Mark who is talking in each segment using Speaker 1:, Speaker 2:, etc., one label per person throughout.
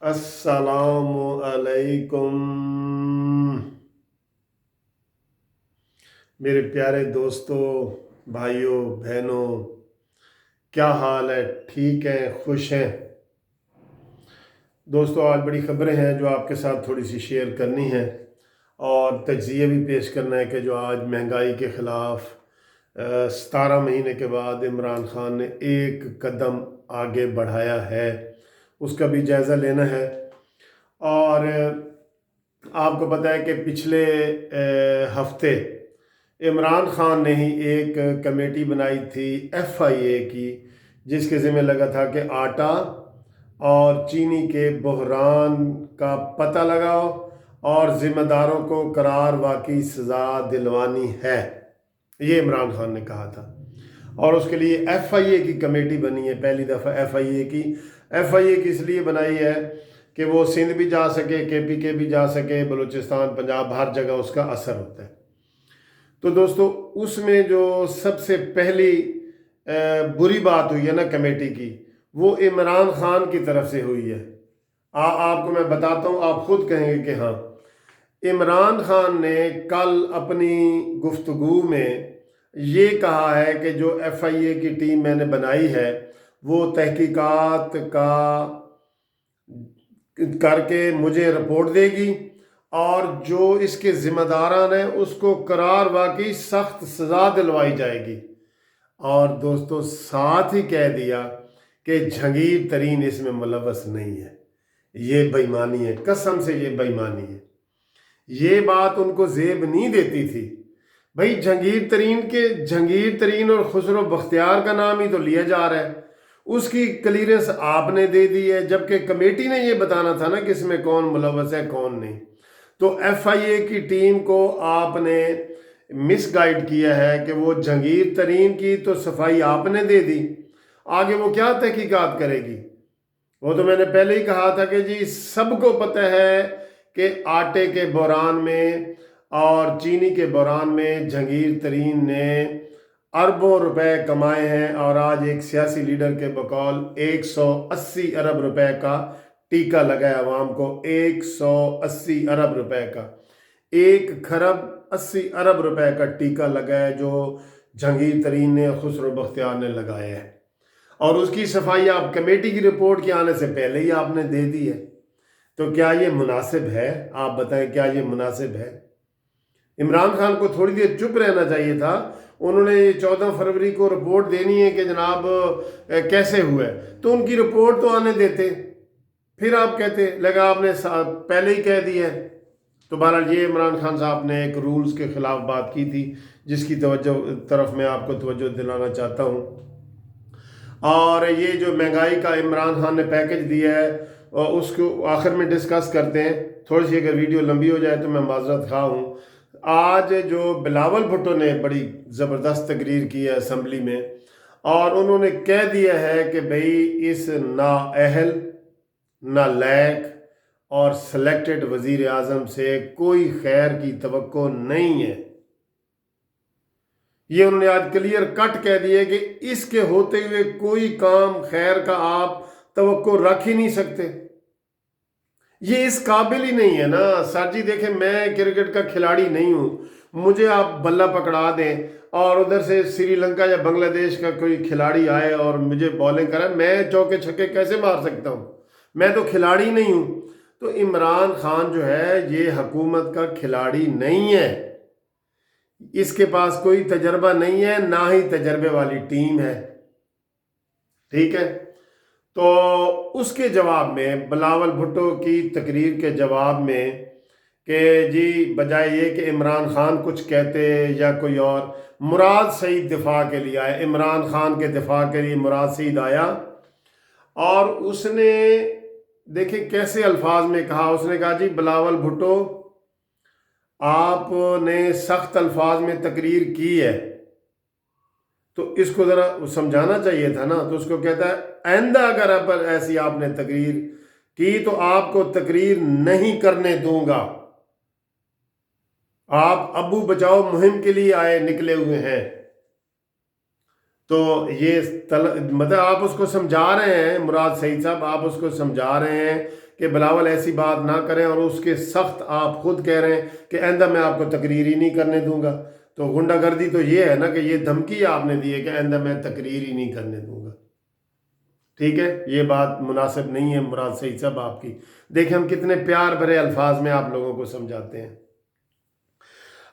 Speaker 1: अस्सलाम अलैकुम मेरे प्यारे दोस्तों, भाइयों, बहनों, क्या हाल है? ठीक हैं? खुश हैं? दोस्तों, आज बड़ी ख़बरें हैं जो आपके साथ थोड़ी सी शेयर करनी है और तज्ज़िया भी पेश करना है कि जो आज महंगाई के ख़िलाफ़ 17 महीने के बाद इमरान खान ने एक कदम आगे बढ़ाया है, उसका भी जायज़ा लेना है। और आपको पता है कि पिछले हफ्ते इमरान खान ने ही एक कमेटी बनाई थी FIA की, जिसके ज़िम्मे लगा था कि आटा और चीनी के बहरान का पता लगाओ और ज़िम्मेदारों को करार वाकई सज़ा दिलवानी है, ये इमरान खान ने कहा था। और उसके लिए FIA की कमेटी बनी है, पहली दफ़ा FIA की इसलिए बनाई है कि वो सिंध भी जा सके, KPK भी जा सके, बलूचिस्तान, पंजाब, हर जगह उसका असर होता है। तो दोस्तों, उसमें जो सबसे पहली बुरी बात हुई है ना कमेटी की, वो इमरान खान की तरफ से हुई है। आपको मैं बताता हूँ, आप खुद कहेंगे कि हाँ। इमरान खान ने कल अपनी गुफ्तगू में ये कहा है कि जो FIA की टीम मैंने बनाई है वो तहकीकात का करके मुझे रिपोर्ट देगी और जो इसके ज़िम्मेदारान हैं उसको करार वाकई सख्त सज़ा दिलवाई जाएगी। और दोस्तों, साथ ही कह दिया कि जहांगीर तरीन इसमें मुलव्वस नहीं है। ये बेईमानी है, कसम से ये बेईमानी है। ये बात उनको जेब नहीं देती थी। भाई, जहांगीर तरीन और खुसरो बख्तियार का नाम ही तो लिया जा रहा है, उसकी क्लियरेंस आपने दे दी है, जबकि कमेटी ने ये बताना था ना कि इसमें कौन मुलव्वस है कौन नहीं। तो FIA की टीम को आपने मिसगाइड किया है कि वो जहांगीर तरीन की तो सफाई आपने दे दी, आगे वो क्या तहकीकात करेगी? वो तो मैंने पहले ही कहा था कि जी सबको पता है कि आटे के बहरान में और चीनी के बहरान में जहांगीर तरीन ने अरबों रुपए कमाए हैं और आज एक सियासी लीडर के बकौल 180 अरब रुपए का टीका लगाया अवाम को। 180 अरब रुपए का, 1 खरब 80 अरब रुपए का टीका लगाया जो जहांगीर तरीन ने, खुसरो बख्तियार ने लगाया है। और उसकी सफाई आप कमेटी की रिपोर्ट के आने से पहले ही आपने दे दी है। तो क्या ये मुनासिब है? आप बताएं, क्या ये मुनासिब है? इमरान खान को थोड़ी देर चुप रहना चाहिए था। उन्होंने 14 फरवरी को रिपोर्ट देनी है कि जनाब कैसे हुआ है, तो उनकी रिपोर्ट तो आने देते, फिर आप कहते लगा आपने पहले ही कह दिया है। तो बहरहाल ये इमरान खान साहब ने एक रूल्स के ख़िलाफ़ बात की थी, जिसकी तरफ मैं आपको तवज्जो दिलाना चाहता हूँ। और ये जो महंगाई का इमरान खान ने पैकेज दिया है और उसको आखिर में डिस्कस करते हैं। थोड़ी सी अगर वीडियो लंबी हो जाए तो मैं माजरत खा हूँ। आज जो बिलावल भुट्टो ने बड़ी ज़बरदस्त तकरीर की है असम्बली में, और उन्होंने कह दिया है कि भाई इस नाअहल, नालायक और सेलेक्टेड वज़ीर आज़म से कोई खैर की तवक्को नहीं है। ये उन्होंने आज क्लियर कट कह दिया कि इसके होते हुए कोई काम खैर का आप तवक्को रख ही नहीं सकते। ये इस काबिल ही नहीं है ना सर जी। देखें, मैं क्रिकेट का खिलाड़ी नहीं हूं, मुझे आप बल्ला पकड़ा दें और उधर से श्रीलंका या बांग्लादेश का कोई खिलाड़ी आए और मुझे बॉलिंग करे, मैं चौके छक्के कैसे मार सकता हूं? मैं तो खिलाड़ी नहीं हूं। तो इमरान खान जो है ये हुकूमत का खिलाड़ी नहीं है, इसके पास कोई तजर्बा नहीं है, ना ही तजर्बे वाली टीम है। ठीक है, तो उसके जवाब में, बिलावल भुट्टो की तकरीर के जवाब में कि जी बजाय ये कि इमरान खान कुछ कहते या कोई और, मुराद सईद दिफा के लिए आया। इमरान खान के दिफा के लिए मुराद सईद आया और उसने देखे कैसे अल्फाज में कहा। उसने कहा जी बिलावल भुट्टो, आपने सख्त अल्फाज में तकरीर की है तो इसको ज़रा समझाना चाहिए था ना। तो उसको कहता है आइंदा अगर पर ऐसी आपने तकरीर की तो आपको तकरीर नहीं करने दूंगा। आप अबू बचाओ मुहिम के लिए निकले हुए हैं। تو یہ مطلب آپ اس کو سمجھا رہے ہیں، مراد سعید صاحب آپ اس کو سمجھا رہے ہیں کہ بلاول ایسی بات نہ کریں، اور اس کے سخت آپ خود کہہ رہے ہیں کہ آئندہ میں آپ کو تقریر ہی نہیں کرنے دوں گا۔ تو غنڈہ گردی تو یہ ہے نا کہ یہ دھمکی آپ نے دی ہے کہ آئندہ میں تقریر ہی نہیں کرنے دوں گا۔ ٹھیک ہے، یہ بات مناسب نہیں ہے مراد سعید صاحب آپ کی۔ دیکھیں ہم کتنے پیار بھرے الفاظ میں آپ لوگوں کو سمجھاتے ہیں۔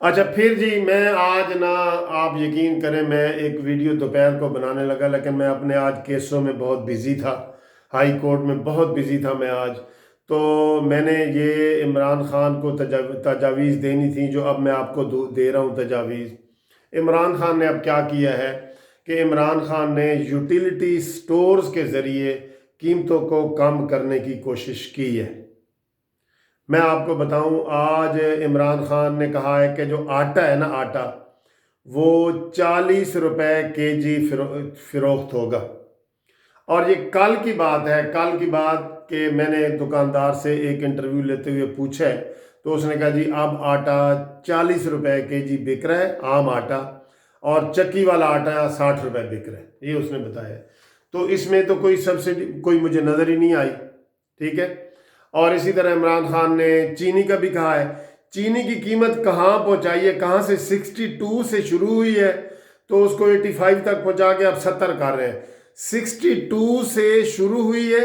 Speaker 1: اچھا پھر جی میں آج نا آپ یقین کریں میں ایک ویڈیو دوپہر کو بنانے لگا، لیکن میں اپنے آج کیسوں میں بہت بزی تھا، ہائی کورٹ میں بہت بزی تھا میں آج۔ تو میں نے یہ عمران خان کو تجاویز دینی تھی، جو اب میں آپ کو دے رہا ہوں تجاویز۔ عمران خان نے اب کیا کیا ہے کہ عمران خان نے یوٹیلیٹی سٹورز کے ذریعے قیمتوں کو کم کرنے کی کوشش کی ہے۔ میں آپ کو بتاؤں آج عمران خان نے کہا ہے کہ جو آٹا ہے نا، آٹا وہ 40 روپے کے جی فروخت ہوگا، اور یہ کل کی بات ہے، کل کی بات کہ میں نے دکاندار سے ایک انٹرویو لیتے ہوئے پوچھا ہے تو اس نے کہا جی اب آٹا 40 روپے کے جی بک رہا ہے عام آٹا، اور چکی والا آٹا 60 روپے بک رہا ہے، یہ اس نے بتایا۔ تو اس میں تو کوئی سبسڈی کوئی مجھے نظر ہی نہیں آئی، ٹھیک ہے۔ اور اسی طرح عمران خان نے چینی کا بھی کہا ہے، چینی کی قیمت کہاں پہنچائی ہے، کہاں سے 62 سے شروع ہوئی ہے تو اس کو 85 تک پہنچا کے اب 70 کر رہے ہیں۔ 62 سے شروع ہوئی ہے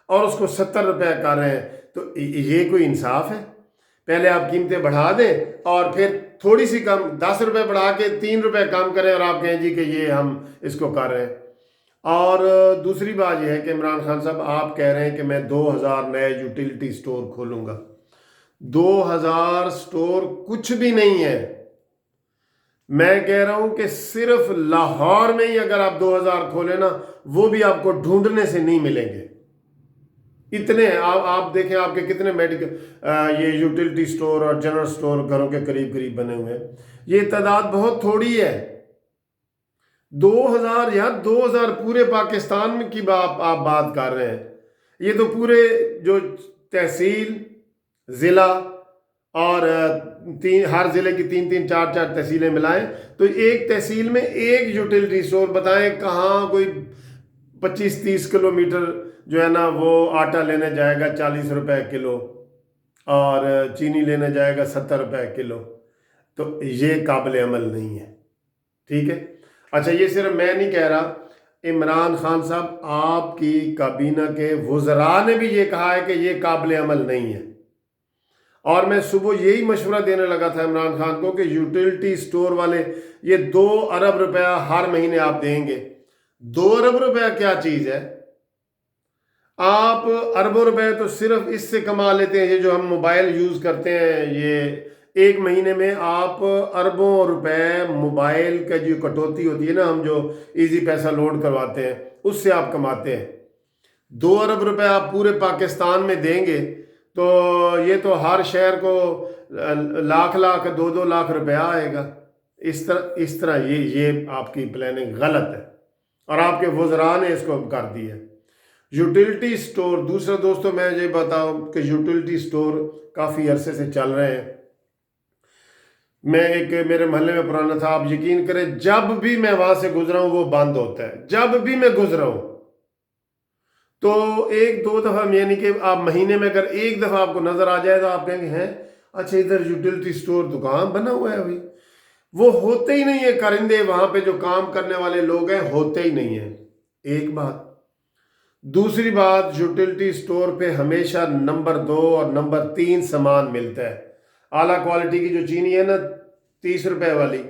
Speaker 1: اور اس کو 70 روپے کر رہے ہیں، تو یہ کوئی انصاف ہے؟ پہلے آپ قیمتیں بڑھا دیں اور پھر تھوڑی سی کم 10 روپے بڑھا کے 3 روپے کم کریں اور آپ کہیں جی کہ یہ ہم اس کو کر رہے ہیں۔ اور دوسری بات یہ ہے کہ عمران خان صاحب آپ کہہ رہے ہیں کہ میں 2000 نئے یوٹیلیٹی سٹور کھولوں گا۔ 2000 سٹور کچھ بھی نہیں ہے، میں کہہ رہا ہوں کہ صرف لاہور میں ہی اگر آپ 2000 کھولیں نا، وہ بھی آپ کو ڈھونڈنے سے نہیں ملیں گے، اتنے آپ دیکھیں آپ کے کتنے میڈیکل یہ یوٹیلیٹی سٹور اور جنرل سٹور گھروں کے قریب قریب بنے ہوئے ہیں، یہ تعداد بہت تھوڑی ہے۔ 2000 یا 2000 پورے پاکستان میں کی آپ بات کر رہے ہیں، یہ تو پورے جو تحصیل ضلع اور ہر ضلع کی 3 4 تحصیلیں ملائیں تو ایک تحصیل میں ایک یوٹیلیٹی سٹور بتائیں کہاں کوئی 25-30 کلومیٹر جو ہے نا وہ آٹا لینے جائے گا 40 روپے کلو اور چینی لینے جائے گا 70 روپے کلو، تو یہ قابل عمل نہیں ہے، ٹھیک ہے۔ اچھا یہ صرف میں نہیں کہہ رہا، عمران خان صاحب آپ کی کابینہ کے وزراء نے بھی یہ کہا ہے کہ یہ قابل عمل نہیں ہے، اور میں صبح یہی مشورہ دینے لگا تھا عمران خان کو کہ یوٹیلیٹی سٹور والے یہ 2 ارب روپیہ ہر مہینے آپ دیں گے۔ 2 ارب روپیہ کیا چیز ہے؟ آپ اربوں روپے تو صرف اس سے کما لیتے ہیں، یہ جو ہم موبائل یوز کرتے ہیں، یہ ایک مہینے میں آپ اربوں روپے موبائل کا جو کٹوتی ہوتی ہے نا، ہم جو ایزی پیسہ لوڈ کرواتے ہیں اس سے آپ کماتے ہیں۔ 2 ارب روپے آپ پورے پاکستان میں دیں گے تو یہ تو ہر شہر کو لاکھ 2 لاکھ روپیہ آئے گا۔ اس طرح یہ آپ کی پلاننگ غلط ہے اور آپ کے وزراء نے اس کو کر دی ہے۔ یوٹیلیٹی سٹور دوسرا دوستوں میں یہ بتاؤں کہ یوٹیلیٹی سٹور کافی عرصے سے چل رہے ہیں۔ میں ایک میرے محلے میں پرانا تھا، آپ یقین کریں جب بھی میں وہاں سے گزرا ہوں وہ بند ہوتا ہے، جب بھی میں گزرا ہوں۔ تو 1-2 دفعہ یعنی کہ آپ مہینے میں اگر ایک دفعہ آپ کو نظر آ جائے تو آپ کہیں گے ہیں اچھا ادھر یوٹیلیٹی سٹور دکان بنا ہوا ہے ابھی، وہ ہوتے ہی نہیں ہے، کرندے وہاں پہ جو کام کرنے والے لوگ ہیں ہوتے ہی نہیں ہیں، ایک بات۔ دوسری بات، یوٹیلیٹی سٹور پہ ہمیشہ نمبر 2 اور نمبر 3 سامان ملتا ہے۔ اعلیٰ کوالٹی کی جو چینی ہے نا 30 روپے والی،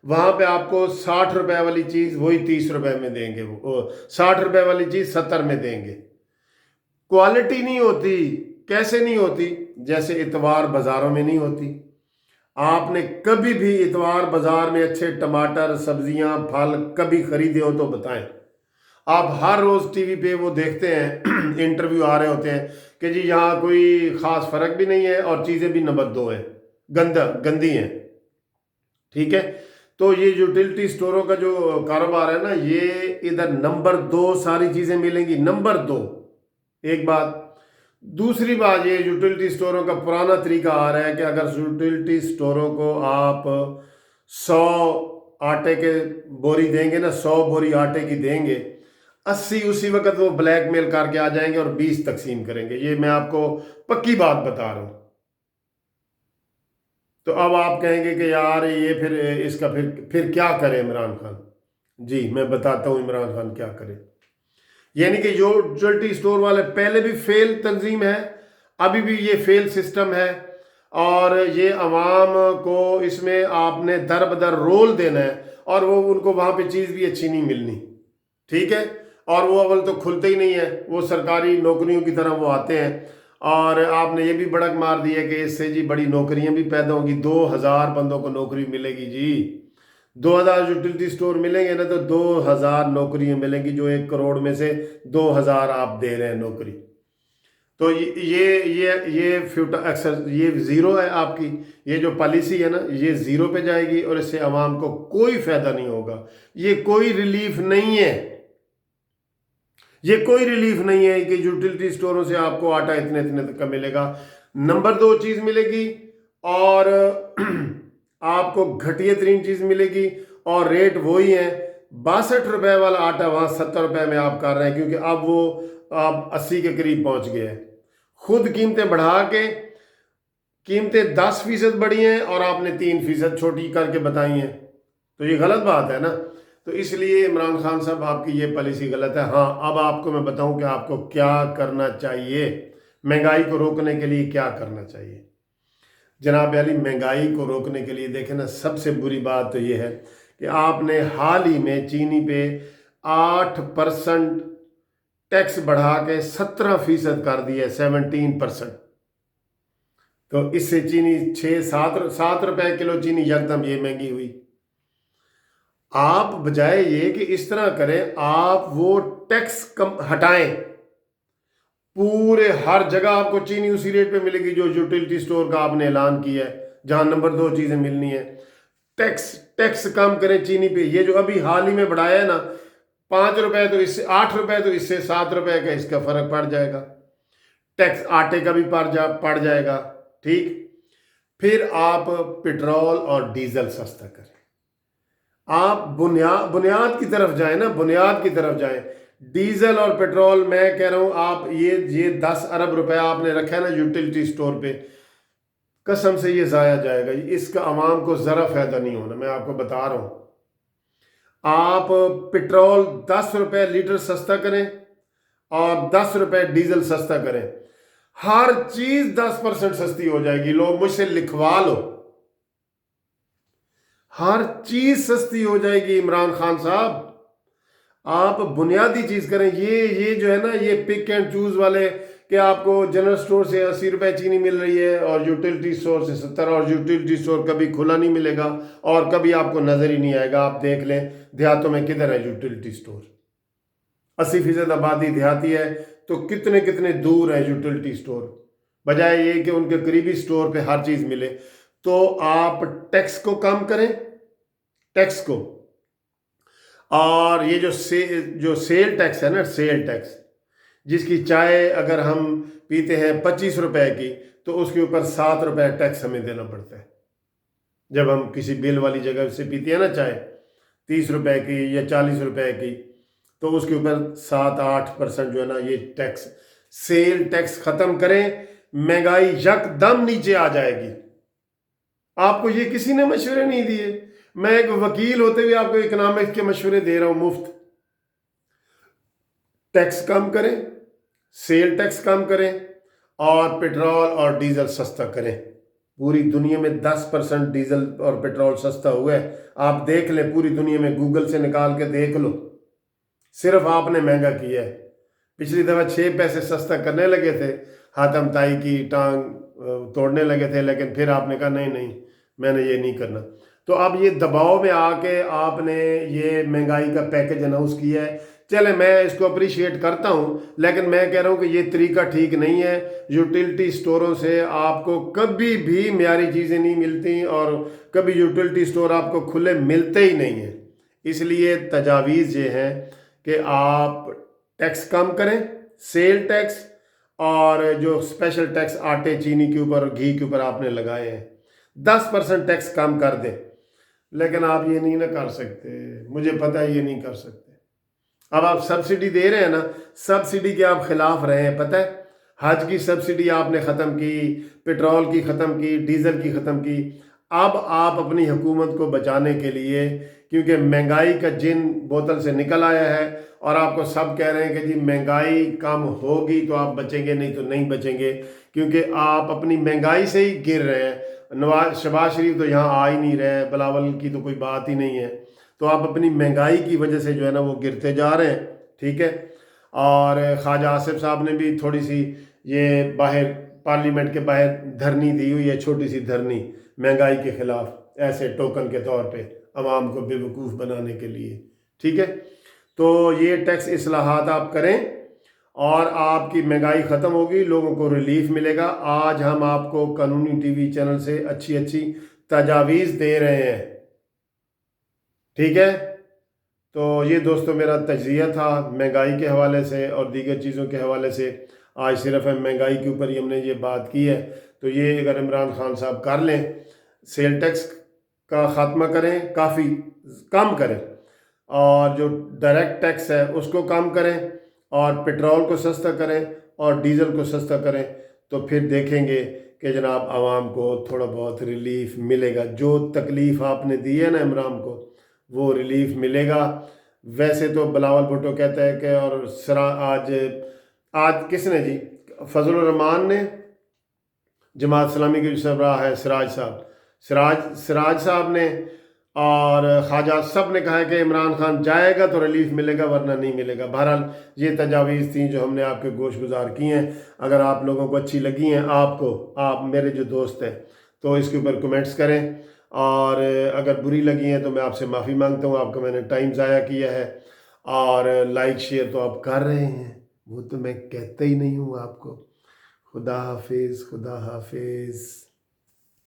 Speaker 1: وہاں پہ آپ کو 60 روپے والی چیز وہی 30 روپے میں دیں گے، وہ 60 روپے والی چیز 70 میں دیں گے۔ کوالٹی نہیں ہوتی، کیسے نہیں ہوتی؟ جیسے اتوار بازاروں میں نہیں ہوتی۔ آپ نے کبھی بھی اتوار بازار میں اچھے ٹماٹر، سبزیاں، پھل کبھی خریدے ہو تو بتائیں؟ آپ ہر روز ٹی وی پہ وہ دیکھتے ہیں انٹرویو آ رہے ہوتے ہیں کہ جی یہاں کوئی خاص فرق بھی نہیں ہے اور چیزیں بھی نمبر 2 ہیں، گندی ہیں، ٹھیک ہے۔ تو یہ یوٹیلیٹی سٹوروں کا جو کاروبار ہے نا، یہ ادھر نمبر 2 ساری چیزیں ملیں گی، نمبر 2، ایک بات۔ دوسری بات یہ یوٹیلیٹی سٹوروں کا پرانا طریقہ آ رہا ہے کہ اگر یوٹیلیٹی سٹوروں کو آپ 100 आटे के बोरी देंगे ना, 100 बोरी आटे की देंगे, 80 उसी वक्त वो ब्लैक मेल करके आ जाएंगे और 20 तकसीम करेंगे। ये मैं आपको पक्की बात बता रहा हूँ। तो अब आप कहेंगे कि यार ये फिर इसका फिर क्या करे इमरान खान? जी मैं बताता हूँ इमरान खान क्या करे। यानी कि जो ज्वेलरी स्टोर वाले पहले भी फेल तंजीम है, अभी भी ये फेल सिस्टम है, और ये अवाम को इसमें आपने दर बदर रोल देना है, और वो उनको वहाँ पे चीज़ भी अच्छी नहीं मिलनी, ठीक है। और वो अव्वल तो खुलते ही नहीं है, वो सरकारी नौकरियों की तरह वो आते हैं, और आपने ये भी बड़क मार दी है कि इससे जी बड़ी नौकरियां भी पैदा होंगी, 2000 बंदों को नौकरी मिलेगी जी। 2000 यूटिलिटी स्टोर मिलेंगे ना तो 2000 नौकरियां मिलेंगी, जो 1 करोड़ में से 2000 आप दे रहे हैं नौकरी। तो ये फ्यूचर एक्सर ये ज़ीरो है आपकी, ये जो पॉलिसी है ना ये ज़ीरो पे जाएगी, और इससे आवाम को कोई फ़ायदा नहीं होगा। ये कोई रिलीफ नहीं है, ये कोई रिलीफ नहीं है कि यूटिलिटी स्टोरों से आपको आटा इतने इतने तक का मिलेगा। नंबर 2 चीज़ मिलेगी, और आपको घटिया तरीन चीज़ मिलेगी, और रेट वही है। 62 रुपए वाला आटा वहाँ 70 रुपए में आप कर रहे हैं, क्योंकि अब वो आप 80 के करीब पहुँच गए हैं। खुद कीमतें बढ़ा के, कीमतें 10% बढ़ी हैं और आपने 3% छोटी करके बताई हैं, तो ये गलत बात है ना। तो इसलिए इमरान खान साहब आपकी ये पॉलिसी गलत है। हाँ, अब आपको मैं बताऊं कि आपको क्या करना चाहिए, महंगाई को रोकने के लिए क्या करना चाहिए। जनाब अली, महंगाई को रोकने के लिए देखें ना, सबसे बुरी बात तो ये है कि आपने हाल ही में चीनी पे 8% टैक्स बढ़ा के 17% कर दिया, 17%। तो इससे चीनी 6-7 रुपए किलो चीनी यकदम ये महंगी हुई। आप बजाय ये कि इस तरह करें, आप वो टैक्स कम हटाएं, पूरे हर जगह आपको चीनी उसी रेट पे मिलेगी जो यूटिलिटी स्टोर का आपने ऐलान किया है, जहां नंबर 2 चीजें मिलनी है। टैक्स कम करें चीनी पे। ये जो अभी हाल ही में बढ़ाया है ना, 5 रुपए तो इससे 8 रुपए, तो इससे 7 रुपए का इसका फर्क पड़ जाएगा। टैक्स आटे का भी पड़ जाएगा, ठीक। फिर आप पेट्रोल और डीजल सस्ता करें। आप बुनियाद की तरफ जाएं ना, बुनियाद की तरफ जाएं। डीजल और पेट्रोल, मैं कह रहा हूं, आप ये 10 अरब रुपया आपने रखा है ना यूटिलिटी स्टोर पे, कसम से ये ज़ाया जाएगा, इसका आवाम को ज़रा फ़ायदा नहीं होना, मैं आपको बता रहा हूं। आप पेट्रोल 10 रुपए लीटर सस्ता करें और 10 रुपए डीजल सस्ता करें, हर चीज़ 10% सस्ती हो जाएगी। लोग मुझसे लिखवा लो, हर चीज सस्ती हो जाएगी। इमरान खान साहब, आप बुनियादी चीज करें। ये जो है ना, ये पिक एंड चूज वाले कि आपको जनरल स्टोर से 80 रुपए चीनी मिल रही है और यूटिलिटी स्टोर से 70, और यूटिलिटी स्टोर कभी खुला नहीं मिलेगा और कभी आपको नजर ही नहीं आएगा। आप देख लें देहातों में किधर है यूटिलिटी स्टोर, 80% आबादी देहाती है, तो कितने कितने दूर है यूटिलिटी स्टोर, बजाय ये कि उनके करीबी स्टोर पे हर चीज मिले। तो आप टैक्स को कम करें, टैक्स को। और ये जो सेल टैक्स है ना, सेल टैक्स, जिसकी चाय अगर हम पीते हैं 25 रुपए की, तो उसके ऊपर 7 रुपए टैक्स हमें देना पड़ता है। जब हम किसी बिल वाली जगह से पीते हैं ना चाय 30 रुपए की या 40 रुपए की, तो उसके ऊपर 7-8% जो है ना ये टैक्स, सेल टैक्स खत्म करें, महंगाई यकदम नीचे आ जाएगी। आपको ये किसी ने मशवरे नहीं दिए, मैं एक वकील होते हुए आपको इकोनॉमिक्स के मशवरे दे रहा हूं मुफ्त। टैक्स कम करें, सेल टैक्स कम करें, और पेट्रोल और डीजल सस्ता करें। पूरी दुनिया में 10% डीजल और पेट्रोल सस्ता हुआ है। आप देख लें, पूरी दुनिया में गूगल से निकाल के देख लो, सिर्फ आपने महंगा किया है। पिछली दफा 6 पैसे सस्ता करने लगे थे, हाथम ताई की टांग तोड़ने लगे थे, लेकिन फिर आपने कहा नहीं नहीं मैंने ये नहीं करना। तो अब ये दबाव में आके आपने ये महंगाई का पैकेज अनाउंस किया है। चले, मैं इसको अप्रिशिएट करता हूँ, लेकिन मैं कह रहा हूँ कि ये तरीका ठीक नहीं है। यूटिलिटी स्टोरों से आपको कभी भी म्यारी चीज़ें नहीं मिलती, और कभी यूटिलिटी स्टोर आपको खुले मिलते ही नहीं हैं। इसलिए तजावीज़ ये हैं कि आप टैक्स कम करें, सेल टैक्स, और जो स्पेशल टैक्स आटे चीनी के ऊपर और घी के ऊपर आपने लगाए हैं 10% टैक्स कम कर दें। لیکن آپ یہ نہیں نہ کر سکتے، مجھے پتہ ہے یہ نہیں کر سکتے۔ اب آپ سبسڈی دے رہے ہیں نا، سبسڈی کے آپ خلاف رہے ہیں، پتہ ہے حج کی سبسڈی آپ نے ختم کی، پٹرول کی ختم کی، ڈیزل کی ختم کی۔ اب آپ اپنی حکومت کو بچانے کے لیے، کیونکہ مہنگائی کا جن بوتل سے نکل آیا ہے اور آپ کو سب کہہ رہے ہیں کہ جی مہنگائی کم ہوگی تو آپ بچیں گے، نہیں تو نہیں بچیں گے، کیونکہ آپ اپنی مہنگائی سے ہی گر رہے ہیں۔ شہباز شریف تو یہاں آ ہی نہیں رہے، بلاول کی تو کوئی بات ہی نہیں ہے، تو آپ اپنی مہنگائی کی وجہ سے جو ہے نا وہ گرتے جا رہے ہیں، ٹھیک ہے۔ اور خواجہ آصف صاحب نے بھی تھوڑی سی یہ باہر پارلیمنٹ کے باہر دھرنی دی ہوئی ہے، چھوٹی سی دھرنی مہنگائی کے خلاف، ایسے ٹوکن کے طور پہ عوام کو بے وقوف بنانے کے لیے، ٹھیک ہے۔ تو یہ ٹیکس اصلاحات آپ کریں اور آپ کی مہنگائی ختم ہوگی، لوگوں کو ریلیف ملے گا۔ آج ہم آپ کو قانونی ٹی وی چینل سے اچھی اچھی تجاویز دے رہے ہیں، ٹھیک ہے۔ تو یہ دوستو میرا تجزیہ تھا مہنگائی کے حوالے سے اور دیگر چیزوں کے حوالے سے۔ آج صرف ہم مہنگائی کے اوپر ہی ہم نے یہ بات کی ہے، تو یہ اگر عمران خان صاحب کر لیں، سیل ٹیکس کا خاتمہ کریں، کافی کم کریں، اور جو ڈائریکٹ ٹیکس ہے اس کو کم کریں، اور پٹرول کو سستا کریں اور ڈیزل کو سستا کریں، تو پھر دیکھیں گے کہ جناب عوام کو تھوڑا بہت ریلیف ملے گا۔ جو تکلیف آپ نے دی ہے نا عمران کو، وہ ریلیف ملے گا۔ ویسے تو بلاول بھٹو کہتا ہے کہ اور آج کس نے جی، فضل الرحمان نے، جماعت اسلامی کے جو سربراہ ہے سراج صاحب نے، اور خواجہ سب نے کہا ہے کہ عمران خان جائے گا تو ریلیف ملے گا ورنہ نہیں ملے گا۔ بہرحال یہ تجاویز تھیں جو ہم نے آپ کے گوش گزار کی ہیں۔ اگر آپ لوگوں کو اچھی لگی ہیں، آپ میرے جو دوست ہیں، تو اس کے اوپر کمنٹس کریں، اور اگر بری لگی ہیں تو میں آپ سے معافی مانگتا ہوں، آپ کا میں نے ٹائم ضائع کیا ہے۔ اور لائک شیئر تو آپ کر رہے ہیں، وہ تو میں کہتا ہی نہیں ہوں آپ کو۔ خدا حافظ، خدا حافظ۔